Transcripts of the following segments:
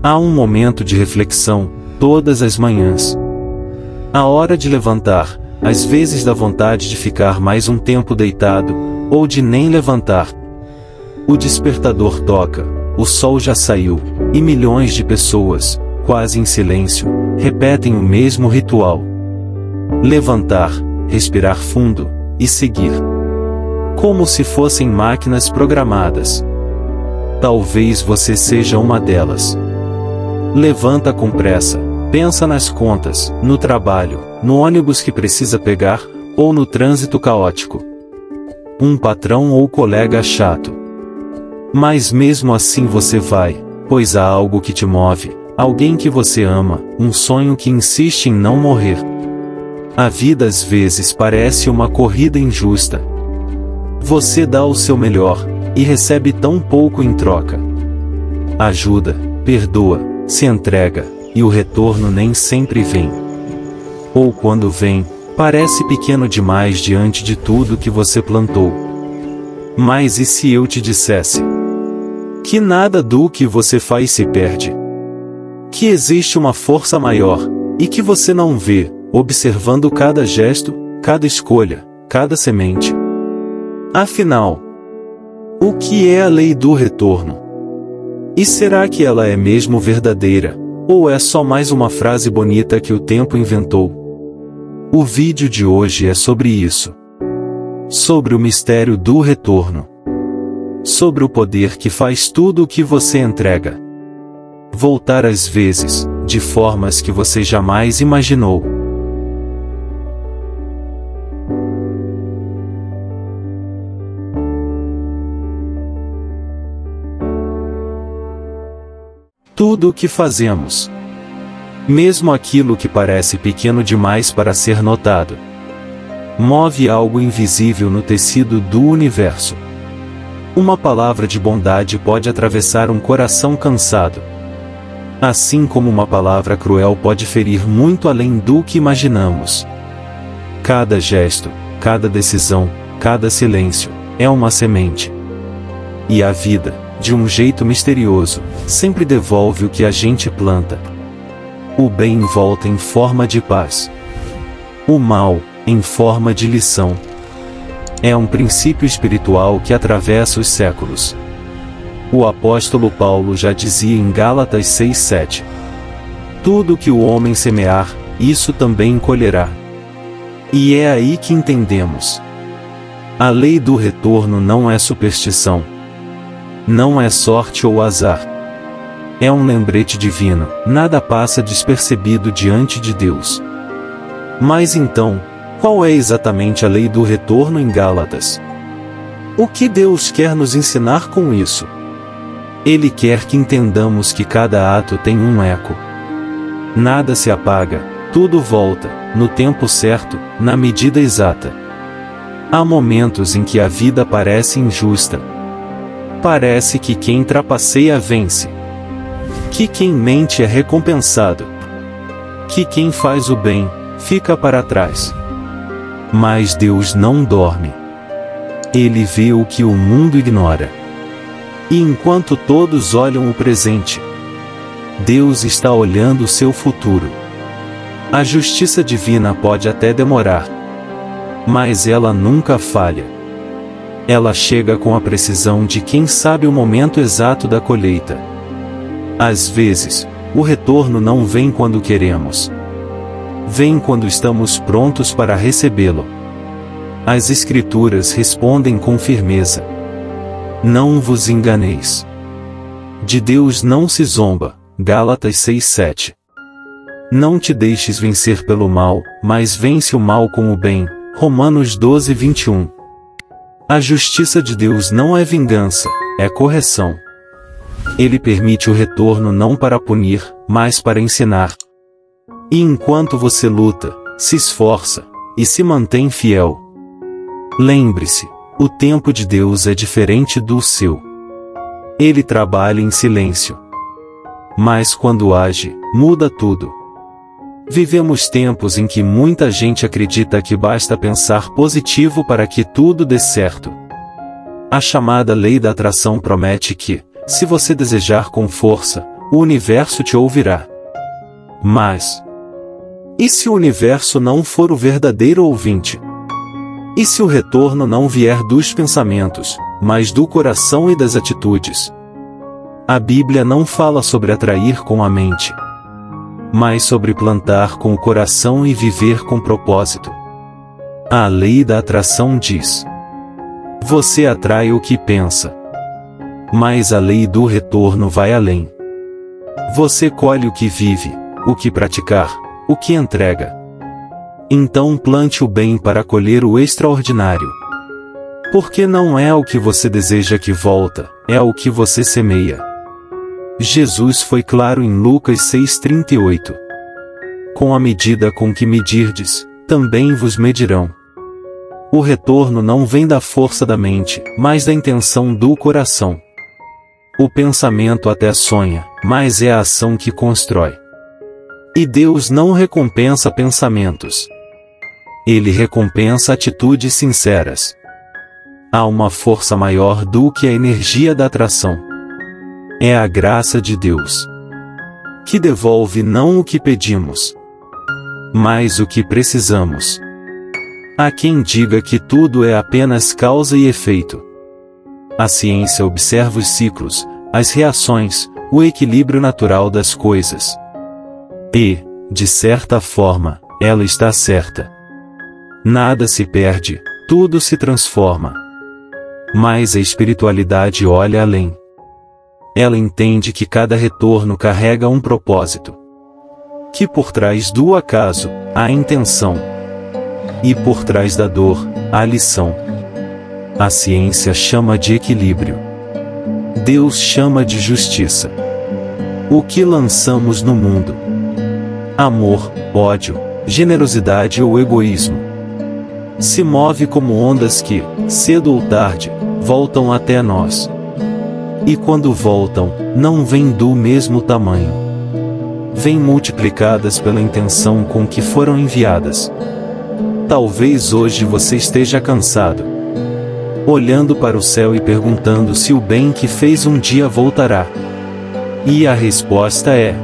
Há um momento de reflexão, todas as manhãs. A hora de levantar, às vezes dá vontade de ficar mais um tempo deitado, ou de nem levantar. O despertador toca, o sol já saiu, e milhões de pessoas, quase em silêncio, repetem o mesmo ritual. Levantar, respirar fundo, e seguir. Como se fossem máquinas programadas. Talvez você seja uma delas. Levanta com pressa, pensa nas contas, no trabalho, no ônibus que precisa pegar, ou no trânsito caótico. Um patrão ou colega chato. Mas mesmo assim você vai, pois há algo que te move, alguém que você ama, um sonho que insiste em não morrer. A vida às vezes parece uma corrida injusta. Você dá o seu melhor, e recebe tão pouco em troca. Ajuda, perdoa, se entrega, e o retorno nem sempre vem. Ou quando vem, parece pequeno demais diante de tudo que você plantou. Mas e se eu te dissesse que nada do que você faz se perde? Que existe uma força maior, e que você não vê, observando cada gesto, cada escolha, cada semente. Afinal, o que é a lei do retorno? E será que ela é mesmo verdadeira, ou é só mais uma frase bonita que o tempo inventou? O vídeo de hoje é sobre isso. Sobre o mistério do retorno. Sobre o poder que faz tudo o que você entrega. Voltar às vezes, de formas que você jamais imaginou. Tudo o que fazemos, mesmo aquilo que parece pequeno demais para ser notado, move algo invisível no tecido do universo. Uma palavra de bondade pode atravessar um coração cansado. Assim como uma palavra cruel pode ferir muito além do que imaginamos. Cada gesto, cada decisão, cada silêncio, é uma semente. E a vida, de um jeito misterioso, sempre devolve o que a gente planta. O bem volta em forma de paz. O mal, em forma de lição. É um princípio espiritual que atravessa os séculos. O apóstolo Paulo já dizia em Gálatas 6:7. Tudo que o homem semear, isso também colherá. E é aí que entendemos. A lei do retorno não é superstição. Não é sorte ou azar. É um lembrete divino, nada passa despercebido diante de Deus. Mas então, qual é exatamente a lei do retorno em Gálatas? O que Deus quer nos ensinar com isso? Ele quer que entendamos que cada ato tem um eco. Nada se apaga, tudo volta, no tempo certo, na medida exata. Há momentos em que a vida parece injusta. Parece que quem trapaceia vence. Que quem mente é recompensado. Que quem faz o bem, fica para trás. Mas Deus não dorme. Ele vê o que o mundo ignora. E enquanto todos olham o presente, Deus está olhando o seu futuro. A justiça divina pode até demorar, mas ela nunca falha. Ela chega com a precisão de quem sabe o momento exato da colheita. Às vezes, o retorno não vem quando queremos. Vem quando estamos prontos para recebê-lo. As Escrituras respondem com firmeza. Não vos enganeis. De Deus não se zomba. Gálatas 6:7. Não te deixes vencer pelo mal, mas vence o mal com o bem. Romanos 12:21. A justiça de Deus não é vingança, é correção. Ele permite o retorno não para punir, mas para ensinar. E enquanto você luta, se esforça, e se mantém fiel, lembre-se, o tempo de Deus é diferente do seu. Ele trabalha em silêncio. Mas quando age, muda tudo. Vivemos tempos em que muita gente acredita que basta pensar positivo para que tudo dê certo. A chamada lei da atração promete que, se você desejar com força, o universo te ouvirá. Mas, e se o universo não for o verdadeiro ouvinte? E se o retorno não vier dos pensamentos, mas do coração e das atitudes? A Bíblia não fala sobre atrair com a mente, mas sobre plantar com o coração e viver com propósito. A lei da atração diz: você atrai o que pensa. Mas a lei do retorno vai além. Você colhe o que vive, o que praticar, o que entrega. Então plante o bem para colher o extraordinário. Porque não é o que você deseja que volta, é o que você semeia. Jesus foi claro em Lucas 6,38. Com a medida com que medirdes, também vos medirão. O retorno não vem da força da mente, mas da intenção do coração. O pensamento até sonha, mas é a ação que constrói. E Deus não recompensa pensamentos. Ele recompensa atitudes sinceras. Há uma força maior do que a energia da atração. É a graça de Deus, que devolve não o que pedimos, mas o que precisamos. Há quem diga que tudo é apenas causa e efeito. A ciência observa os ciclos, as reações, o equilíbrio natural das coisas. E, de certa forma, ela está certa. Nada se perde, tudo se transforma. Mas a espiritualidade olha além. Ela entende que cada retorno carrega um propósito. Que por trás do acaso, há a intenção. E por trás da dor, há a lição. A ciência chama de equilíbrio. Deus chama de justiça. O que lançamos no mundo? Amor, ódio, generosidade ou egoísmo? Se move como ondas que, cedo ou tarde, voltam até nós. E quando voltam, não vêm do mesmo tamanho. Vêm multiplicadas pela intenção com que foram enviadas. Talvez hoje você esteja cansado, olhando para o céu e perguntando se o bem que fez um dia voltará. E a resposta é: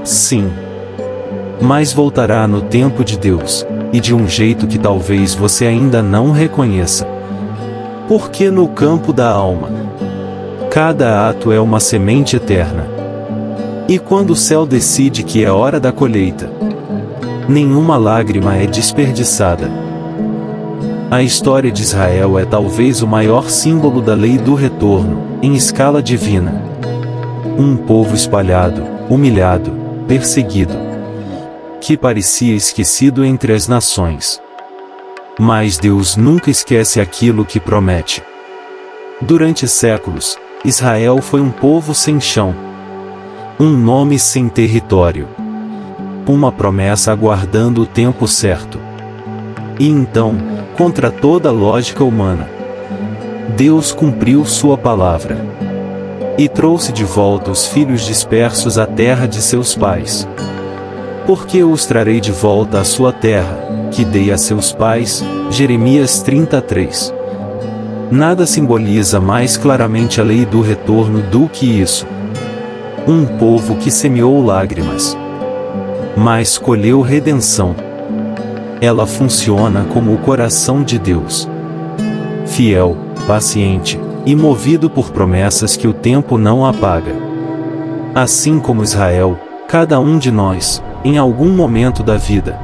sim. Mas voltará no tempo de Deus, e de um jeito que talvez você ainda não reconheça. Porque no campo da alma, cada ato é uma semente eterna. E quando o céu decide que é hora da colheita, nenhuma lágrima é desperdiçada. A história de Israel é talvez o maior símbolo da lei do retorno, em escala divina. Um povo espalhado, humilhado, perseguido, que parecia esquecido entre as nações. Mas Deus nunca esquece aquilo que promete. Durante séculos, Israel foi um povo sem chão, um nome sem território, uma promessa aguardando o tempo certo. E então, contra toda lógica humana, Deus cumpriu sua palavra e trouxe de volta os filhos dispersos à terra de seus pais. Porque eu os trarei de volta à sua terra, que dei a seus pais. Jeremias 33. Nada simboliza mais claramente a lei do retorno do que isso. Um povo que semeou lágrimas, mas colheu redenção. Ela funciona como o coração de Deus. Fiel, paciente, e movido por promessas que o tempo não apaga. Assim como Israel, cada um de nós, em algum momento da vida,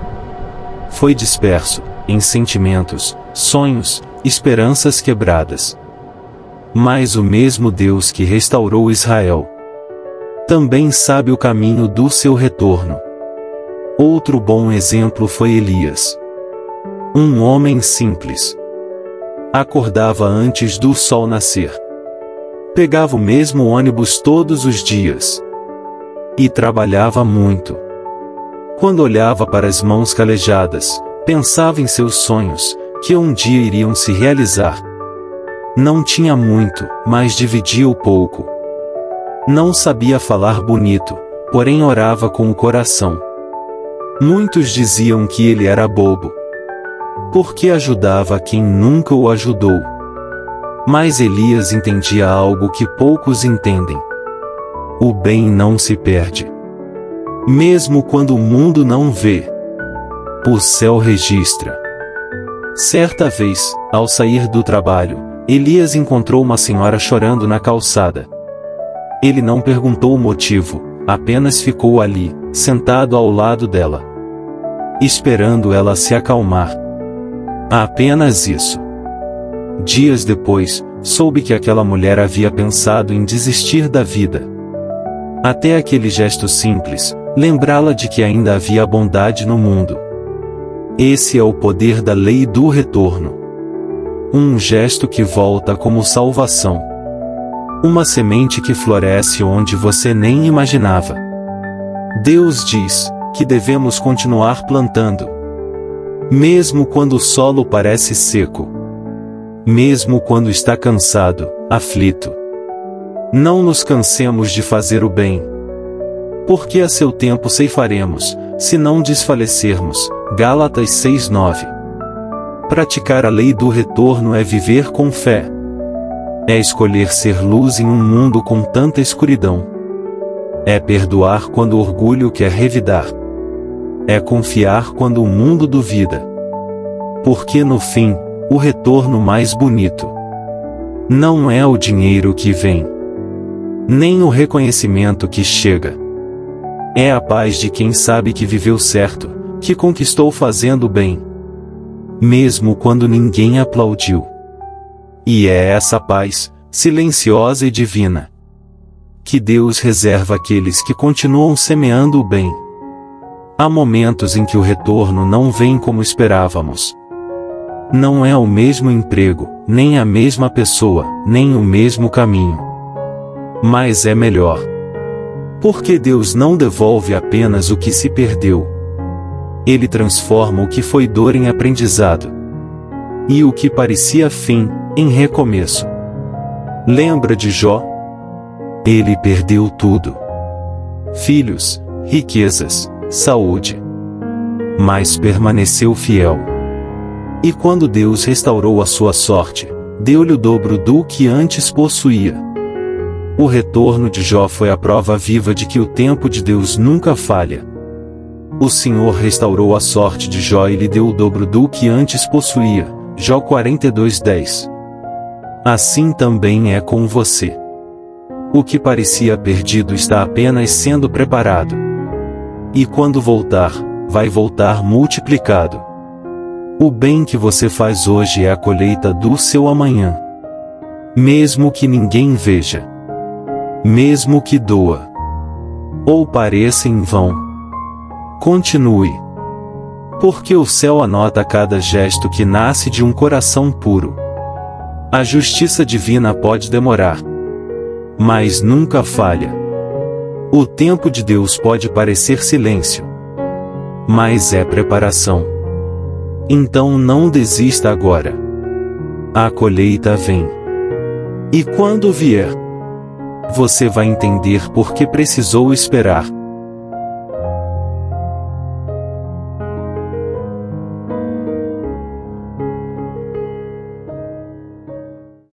foi disperso, em sentimentos, sonhos, esperanças quebradas. Mas o mesmo Deus que restaurou Israel também sabe o caminho do seu retorno. Outro bom exemplo foi Elias. Um homem simples. Acordava antes do sol nascer. Pegava o mesmo ônibus todos os dias. E trabalhava muito. Quando olhava para as mãos calejadas, pensava em seus sonhos, que um dia iriam se realizar. Não tinha muito, mas dividia o pouco. Não sabia falar bonito, porém orava com o coração. Muitos diziam que ele era bobo, porque ajudava quem nunca o ajudou. Mas Elias entendia algo que poucos entendem. O bem não se perde. Mesmo quando o mundo não vê, o céu registra. Certa vez, ao sair do trabalho, Elias encontrou uma senhora chorando na calçada. Ele não perguntou o motivo, apenas ficou ali, sentado ao lado dela, esperando ela se acalmar. Apenas isso. Dias depois, soube que aquela mulher havia pensado em desistir da vida. Até aquele gesto simples, lembrá-la de que ainda havia bondade no mundo. Esse é o poder da lei do retorno. Um gesto que volta como salvação. Uma semente que floresce onde você nem imaginava. Deus diz que devemos continuar plantando. Mesmo quando o solo parece seco. Mesmo quando está cansado, aflito. Não nos cansemos de fazer o bem. Porque a seu tempo ceifaremos, se não desfalecermos. Gálatas 6:9. Praticar a lei do retorno é viver com fé. É escolher ser luz em um mundo com tanta escuridão. É perdoar quando o orgulho quer revidar. É confiar quando o mundo duvida. Porque no fim, o retorno mais bonito não é o dinheiro que vem, nem o reconhecimento que chega. É a paz de quem sabe que viveu certo, que conquistou fazendo o bem, mesmo quando ninguém aplaudiu. E é essa paz, silenciosa e divina, que Deus reserva àqueles que continuam semeando o bem. Há momentos em que o retorno não vem como esperávamos. Não é o mesmo emprego, nem a mesma pessoa, nem o mesmo caminho. Mas é melhor. Porque Deus não devolve apenas o que se perdeu. Ele transforma o que foi dor em aprendizado. E o que parecia fim, em recomeço. Lembra de Jó? Ele perdeu tudo. Filhos, riquezas, saúde. Mas permaneceu fiel. E quando Deus restaurou a sua sorte, deu-lhe o dobro do que antes possuía. O retorno de Jó foi a prova viva de que o tempo de Deus nunca falha. O Senhor restaurou a sorte de Jó e lhe deu o dobro do que antes possuía. Jó 42:10. Assim também é com você. O que parecia perdido está apenas sendo preparado. E quando voltar, vai voltar multiplicado. O bem que você faz hoje é a colheita do seu amanhã. Mesmo que ninguém veja. Mesmo que doa. Ou pareça em vão. Continue. Porque o céu anota cada gesto que nasce de um coração puro. A justiça divina pode demorar, mas nunca falha. O tempo de Deus pode parecer silêncio, mas é preparação. Então não desista agora. A colheita vem. E quando vier, você vai entender por que precisou esperar.